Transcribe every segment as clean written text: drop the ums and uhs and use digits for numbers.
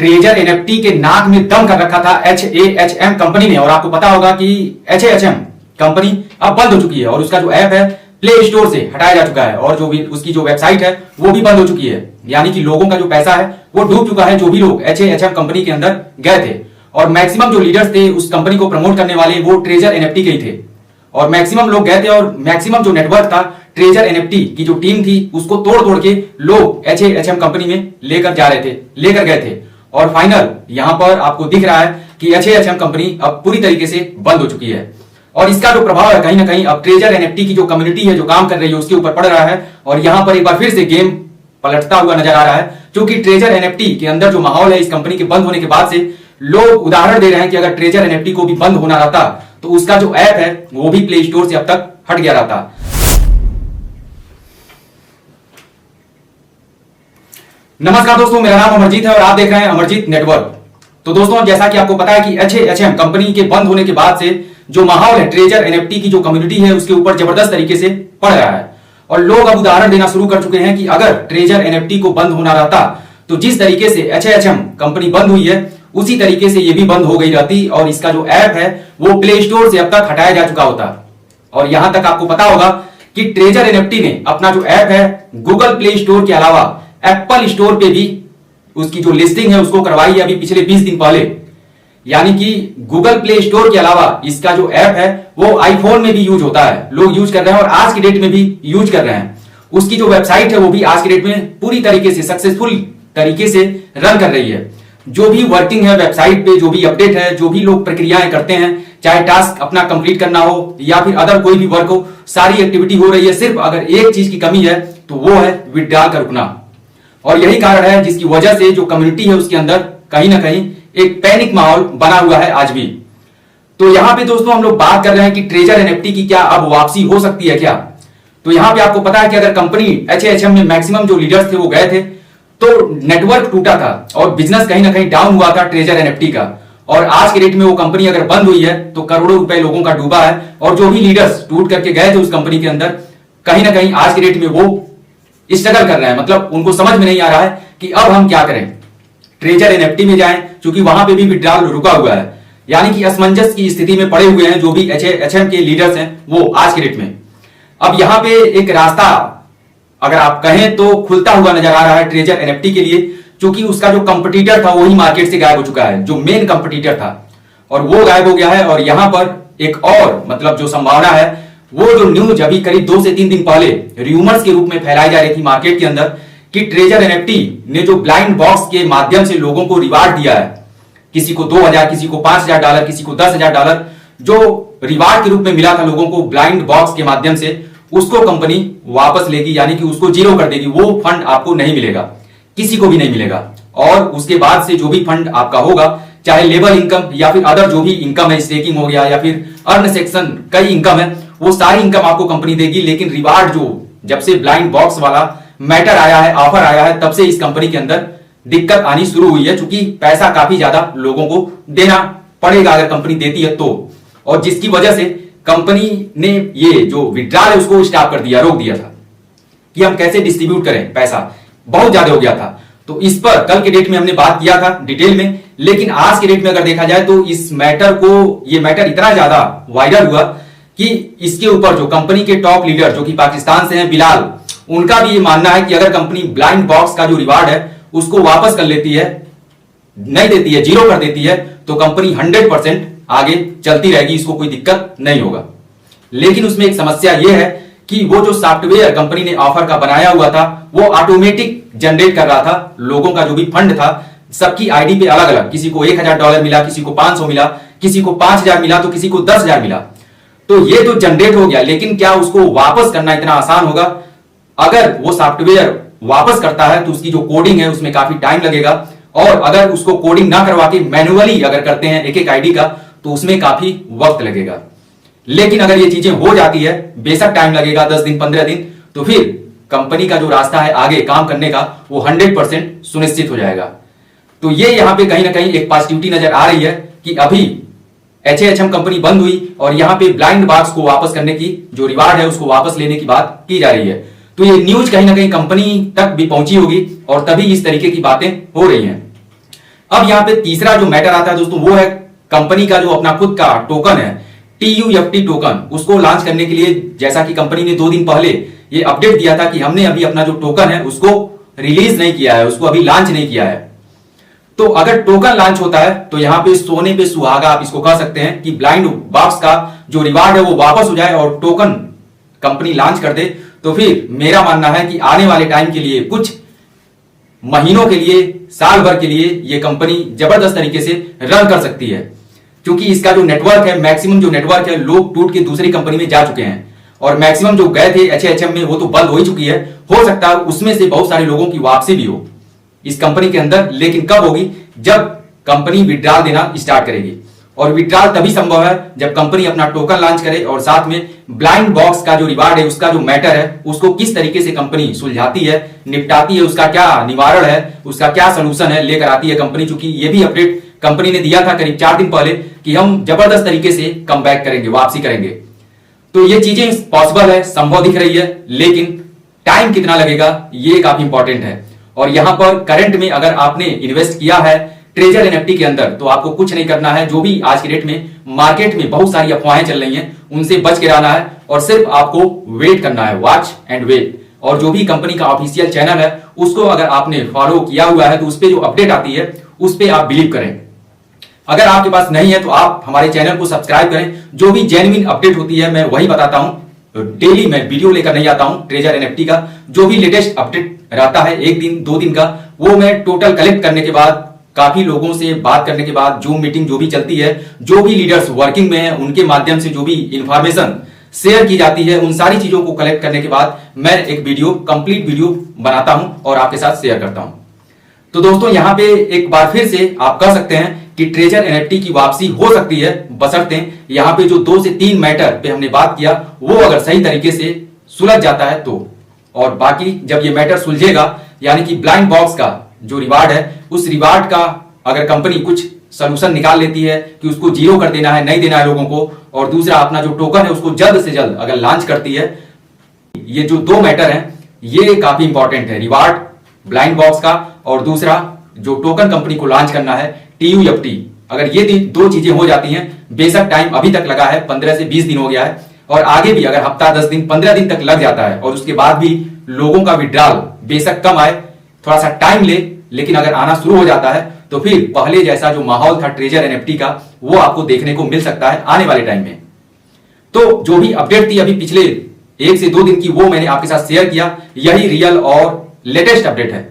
Treasure NFT के नाक में दम कर रखा था HAHM कंपनी ने। और आपको पता होगा कि HAHM कंपनी अब बंद हो चुकी है और उसका जो ऐप है प्ले स्टोर से हटाया जा चुका है और जो भी उसकी जो वेबसाइट है वो भी बंद हो चुकी है। यानी कि लोगों का जो पैसा है वो डूब चुका है, जो भी लोग HAHM कंपनी के अंदर गए थे। और मैक्सिमम जो लीडर्स थे उस कंपनी को प्रमोट करने वाले वो ट्रेजर एनएफटी के ही थे और मैक्सिमम लोग गए थे और मैक्सिमम जो नेटवर्क था ट्रेजर एनएफटी की जो टीम थी उसको तोड़ तोड़ के लोग HAHM कंपनी में लेकर गए थे। और फाइनल यहां पर आपको दिख रहा है कि HAHM कंपनी अब पूरी तरीके से बंद हो चुकी है और इसका जो प्रभाव है कहीं ना कहीं अब ट्रेजर एनएफटी की जो कम्युनिटी है जो काम कर रही है उसके ऊपर पड़ रहा है। और यहां पर एक बार फिर से गेम पलटता हुआ नजर आ रहा है, क्योंकि ट्रेजर एनएफटी के अंदर जो माहौल है इस कंपनी के बंद होने के बाद से लोग उदाहरण दे रहे हैं कि अगर ट्रेजर एनएफटी को भी बंद होना रहता तो उसका जो ऐप है वो भी प्ले स्टोर से अब तक हट गया रहता। नमस्कार दोस्तों, मेरा नाम अमरजीत है और आप देख रहे हैं अमरजीत नेटवर्क। तो दोस्तों, जैसा कि आपको पता है कि HAHM कंपनी के बंद होने के बाद से जो माहौल है ट्रेजर एनएफटी की जो कम्युनिटी है उसके ऊपर जबरदस्त तरीके से पड़ रहा है और लोग अब उदाहरण देना शुरू कर चुके हैं कि अगर ट्रेजर एनएफटी को बंद होना रहता तो जिस तरीके से HAHM कंपनी बंद हुई है उसी तरीके से ये भी बंद हो गई रहती और इसका जो ऐप है वो प्ले स्टोर से अब तक हटाया जा चुका होता। और यहां तक आपको पता होगा कि ट्रेजर एनएफटी ने अपना जो ऐप है गूगल प्ले स्टोर के अलावा एप्पल स्टोर पे भी उसकी जो लिस्टिंग है उसको करवाई है अभी पिछले 20 दिन पहले। यानी कि गूगल प्ले स्टोर के अलावा इसका जो ऐप है वो आईफोन में भी यूज होता है, लोग यूज कर रहे हैं और आज की डेट में भी यूज कर रहे हैं। उसकी जो वेबसाइट है वो भी आज की डेट में पूरी तरीके से सक्सेसफुल तरीके से रन कर रही है। जो भी वर्किंग है वेबसाइट पे, जो भी अपडेट है, जो भी लोग प्रक्रियाएं करते हैं, चाहे टास्क अपना कंप्लीट करना हो या फिर अदर कोई भी वर्क हो, सारी एक्टिविटी हो रही है। सिर्फ अगर एक चीज की कमी है तो वो है विड्रॉल का रुकना। और यही कारण है जिसकी वजह से जो कम्युनिटी है उसके अंदर कहीं ना कहीं एक पैनिक माहौल बना हुआ है आज भी। तो यहां पे दोस्तों हम लोग बात कर रहे हैं कि ट्रेजर एनएफटी की क्या अब वापसी हो सकती है क्या। तो यहां पे आपको पता है कि अगर कंपनी HAHM में मैक्सिमम जो लीडर्स थे वो गए थे तो नेटवर्क टूटा था और बिजनेस कहीं ना कहीं डाउन हुआ था ट्रेजर एनएफटी का। और आज के डेट में वो कंपनी अगर बंद हुई है तो करोड़ों रुपए लोगों का डूबा है और जो भी लीडर्स टूट करके गए थे उस कंपनी के अंदर कहीं ना कहीं आज के डेट में वो स्ट्रगल कर रहे हैं। मतलब उनको समझ में नहीं आ रहा है कि अब हम क्या करें, ट्रेजर एनएफटी में जाएं क्योंकि वहां पे भी विड्रॉल रुका हुआ है। यानी कि असमंजस की स्थिति में पड़े हुए हैं जो भी HAHM के लीडर्स हैं वो आज के डेट में। अब यहां पे एक रास्ता अगर आप कहें तो खुलता हुआ नजर आ रहा है ट्रेजर एनएफटी के लिए, क्योंकि उसका जो कंपटीटर था वही मार्केट से गायब हो चुका है। जो मेन कंपटीटर था और वो गायब हो गया है। और यहां पर एक और मतलब जो संभावना है वो जो न्यूज अभी करीब 2 से 3 दिन पहले रूमर्स के रूप में फैलाई जा रही थी मार्केट के अंदर कि ट्रेजर एनएफटी ने जो ब्लाइंड बॉक्स के माध्यम से लोगों को रिवार्ड दिया है, किसी को $2000, किसी को $5000, किसी को $10,000, जो रिवार्ड के रूप में मिला था लोगों को ब्लाइंड बॉक्स के माध्यम से, उसको कंपनी वापस लेगी। यानी कि उसको जीरो कर देगी। वो फंड आपको नहीं मिलेगा, किसी को भी नहीं मिलेगा। और उसके बाद से जो भी फंड आपका होगा, चाहे लेबर इनकम या फिर अदर जो भी इनकम है, स्टेकिंग हो गया या फिर अर्न सेक्शन कई इनकम है, वो सारी इनकम आपको कंपनी देगी। लेकिन रिवार्ड जो जब से ब्लाइंड बॉक्स वाला मैटर आया है, ऑफर आया है, तब से इस कंपनी के अंदर दिक्कत आनी शुरू हुई है, क्योंकि पैसा काफी ज्यादा लोगों को देना पड़ेगा अगर कंपनी देती है तो। और जिसकी वजह से कंपनी ने ये जो विड्रॉल है उसको स्टॉप कर दिया, रोक दिया था कि हम कैसे डिस्ट्रीब्यूट करें, पैसा बहुत ज्यादा हो गया था। तो इस पर कल के डेट में हमने बात किया था डिटेल में। लेकिन आज के डेट में अगर देखा जाए तो इस मैटर को, ये मैटर इतना ज्यादा वायरल हुआ कि इसके ऊपर जो कंपनी के टॉप लीडर जो कि पाकिस्तान से हैं, बिलाल, उनका भी ये मानना है कि अगर कंपनी ब्लाइंड बॉक्स का जो रिवार्ड है उसको वापस कर लेती है, नहीं देती है, जीरो कर देती है, तो कंपनी 100% आगे चलती रहेगी, इसको कोई दिक्कत नहीं होगा। लेकिन उसमें एक समस्या यह है कि वो जो सॉफ्टवेयर कंपनी ने ऑफर का बनाया हुआ था वो ऑटोमेटिक जनरेट कर रहा था लोगों का जो भी फंड था। सबकी आईडी पे अलग अलग, किसी को $1000 मिला, किसी को 500 मिला, किसी को 5000 मिला, तो किसी को 10000 मिला। तो ये तो जनरेट हो गया, लेकिन क्या उसको वापस करना इतना आसान होगा? अगर वो सॉफ्टवेयर वापस करता है तो उसकी जो कोडिंग है उसमें काफी टाइम लगेगा। और अगर उसको कोडिंग ना करवा के मैन्युअली अगर करते हैं एक एक आईडी का तो उसमें काफी वक्त लगेगा। लेकिन अगर ये चीजें हो जाती है, बेशक टाइम लगेगा 10 दिन 15 दिन, तो फिर कंपनी का जो रास्ता है आगे काम करने का वो 100% सुनिश्चित हो जाएगा। तो ये यहां पे कहीं ना कहीं एक पॉजिटिविटी नजर आ रही है कि अभी HAHM कंपनी बंद हुई और यहां पे ब्लाइंड बॉक्स को वापस करने की जो रिवार्ड है उसको वापस लेने की बात की जा रही है। तो ये न्यूज कहीं ना कहीं कंपनी तक भी पहुंची होगी और तभी इस तरीके की बातें हो रही हैं। अब यहाँ पे तीसरा जो मैटर आता है दोस्तों, वो है कंपनी का जो अपना खुद का टोकन है, TUFT टोकन, उसको लॉन्च करने के लिए जैसा कि कंपनी ने 2 दिन पहले ये अपडेट दिया था कि हमने अभी अपना जो टोकन है उसको रिलीज नहीं किया है, उसको अभी लॉन्च नहीं किया है। तो अगर टोकन लॉन्च होता है तो यहां पे सोने पे सुहागा आप इसको कह सकते हैं कि ब्लाइंड बॉक्स का जो रिवार्ड है वो वापस हो जाए और टोकन कंपनी लॉन्च कर दे, तो फिर मेरा मानना है कि आने वाले टाइम के लिए, कुछ महीनों के लिए, साल भर के लिए ये कंपनी जबरदस्त तरीके से रन कर सकती है, क्योंकि इसका जो नेटवर्क है, मैक्सिमम जो नेटवर्क है, लोग टूट के दूसरी कंपनी में जा चुके हैं और मैक्सिमम जो गए थे HHM में वो तो बंद हो ही चुकी है। हो सकता है उसमें से बहुत सारे लोगों की वापसी भी हो इस कंपनी के अंदर, लेकिन कब होगी? जब कंपनी विड्रॉल देना स्टार्ट करेगी, और विड्रॉल तभी संभव है जब कंपनी अपना टोकन लॉन्च करे और साथ में ब्लाइंड बॉक्स का जो रिवार्ड है, उसका जो मैटर है, उसको किस तरीके से कंपनी सुलझाती है, निपटाती है, उसका क्या निवारण है, उसका क्या सोल्यूशन है लेकर आती है कंपनी। चूंकि ये भी अपडेट कंपनी ने दिया था करीब 4 दिन पहले कि हम जबरदस्त तरीके से कम बैक करेंगे, वापसी करेंगे। तो ये चीजें पॉसिबल है, संभव दिख रही है, लेकिन टाइम कितना लगेगा ये काफी इंपॉर्टेंट है। और यहां पर करंट में अगर आपने इन्वेस्ट किया है ट्रेजर एनएफटी के अंदर, तो आपको कुछ नहीं करना है। जो भी आज की डेट में मार्केट में बहुत सारी अफवाहें चल रही हैं, उनसे बच के रहना है और सिर्फ आपको वेट करना है, वॉच एंड वेट। और जो भी कंपनी का ऑफिशियल चैनल है उसको अगर आपने फॉलो किया हुआ है तो उस पर जो अपडेट आती है उस पर आप बिलीव करें। अगर आपके पास नहीं है तो आप हमारे चैनल को सब्सक्राइब करें। जो भी जेन्युइन अपडेट होती है मैं वही बताता हूं। डेली मैं वीडियो लेकर नहीं आता हूं। ट्रेजर एनएफटी का जो भी लेटेस्ट अपडेट रहता है 1 दिन 2 दिन का, वो मैं टोटल कलेक्ट करने के बाद, काफी लोगों से बात करने के बाद, जूम मीटिंग जो भी चलती है, जो भी लीडर्स वर्किंग में हैं उनके माध्यम से जो भी इंफॉर्मेशन शेयर की जाती है, उन सारी चीजों को कलेक्ट करने के बाद मैं एक वीडियो, कंप्लीट वीडियो बनाता हूं और आपके साथ शेयर करता हूं। तो दोस्तों यहां पे एक बार फिर से आप कह सकते हैं कि ट्रेजर एनएफटी की वापसी हो सकती है, बशर्ते यहां पे जो 2 से 3 मैटर पे हमने बात किया वो अगर सही तरीके से सुलझ जाता है तो। और बाकी जब ये मैटर सुलझेगा, यानी कि ब्लाइंड बॉक्स का जो रिवार्ड है, उस रिवार्ड का अगर कंपनी कुछ सोल्यूशन निकाल लेती है कि उसको जीरो कर देना है, नहीं देना है लोगों को, और दूसरा अपना जो टोकन है उसको जल्द से जल्द अगर लॉन्च करती है, ये जो 2 मैटर हैं ये काफी इंपॉर्टेंट है, रिवार्ड ब्लाइंड बॉक्स का और दूसरा जो टोकन कंपनी को लॉन्च करना है TUFT। अगर ये 2 चीजें हो जाती हैं, बेशक टाइम अभी तक लगा है, 15 से 20 दिन हो गया है, और आगे भी अगर हफ्ता 10 दिन 15 दिन तक लग जाता है और उसके बाद भी लोगों का विड्रॉल बेशक कम आए, थोड़ा सा टाइम ले, लेकिन अगर आना शुरू हो जाता है तो फिर पहले जैसा जो माहौल था ट्रेजर एनएफटी का वो आपको देखने को मिल सकता है आने वाले टाइम में। तो जो भी अपडेट थी अभी पिछले 1 से 2 दिन की, वो मैंने आपके साथ शेयर किया, यही रियल और लेटेस्ट अपडेट है।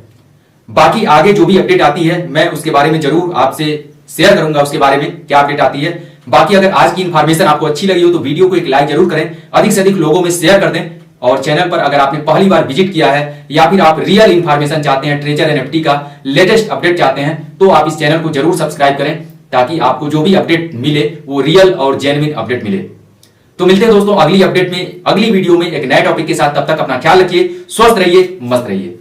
बाकी आगे जो भी अपडेट आती है मैं उसके बारे में जरूर आपसे शेयर करूंगा, उसके बारे में क्या अपडेट आती है। बाकी अगर आज की इंफॉर्मेशन आपको अच्छी लगी हो तो वीडियो को एक लाइक जरूर करें, अधिक से अधिक लोगों में शेयर कर दें, और चैनल पर अगर आपने पहली बार विजिट किया है या फिर आप रियल इंफॉर्मेशन चाहते हैं, ट्रेजर एनएफटी का लेटेस्ट अपडेट चाहते हैं, तो आप इस चैनल को जरूर सब्सक्राइब करें ताकि आपको जो भी अपडेट मिले वो रियल और जेन्युइन अपडेट मिले। तो मिलते हैं दोस्तों अगली अपडेट में, अगली वीडियो में एक नए टॉपिक के साथ। तब तक अपना ख्याल रखिए, स्वस्थ रहिए, मस्त रहिए।